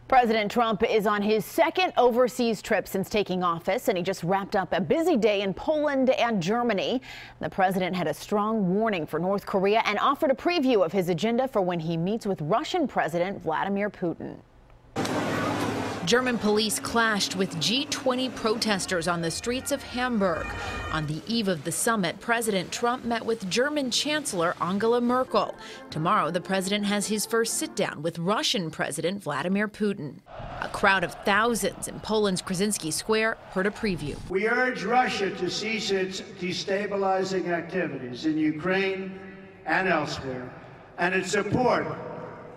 President Trump is on his second overseas trip since taking office, and he just wrapped up a busy day in Poland and Germany. The president had a strong warning for North Korea and offered a preview of his agenda for when he meets with Russian President Vladimir Putin. German police clashed with G-20 protesters on the streets of Hamburg. On the eve of the summit, President Trump met with German Chancellor Angela Merkel. Tomorrow, the president has his first sit-down with Russian President Vladimir Putin. A crowd of thousands in Poland's Krasinski Square heard a preview. We urge Russia to cease its destabilizing activities in Ukraine and elsewhere, and its support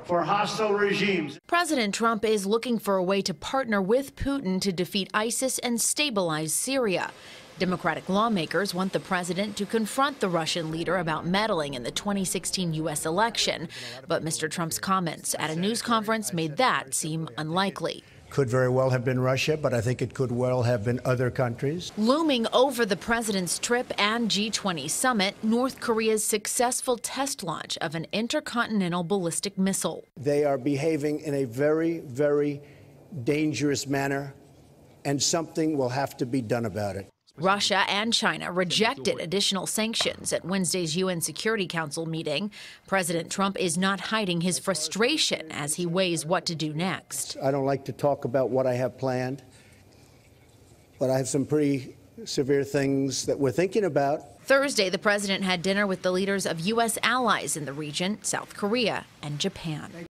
for hostile regimes. President Trump is looking for a way to partner with Putin to defeat ISIS and stabilize Syria. Democratic lawmakers want the president to confront the Russian leader about meddling in the 2016 U.S. election, but Mr. Trump's comments at a news conference made that seem unlikely. Could very well have been Russia, but I think it could well have been other countries. Looming over the president's trip and G20 summit, North Korea's successful test launch of an intercontinental ballistic missile. They are behaving in a very, very dangerous manner, and something will have to be done about it. Russia and China rejected additional sanctions at Wednesday's UN Security Council meeting. President Trump is not hiding his frustration as he weighs what to do next. I don't like to talk about what I have planned, but I have some pretty severe things that we're thinking about. Thursday, the president had dinner with the leaders of U.S. allies in the region, South Korea and Japan.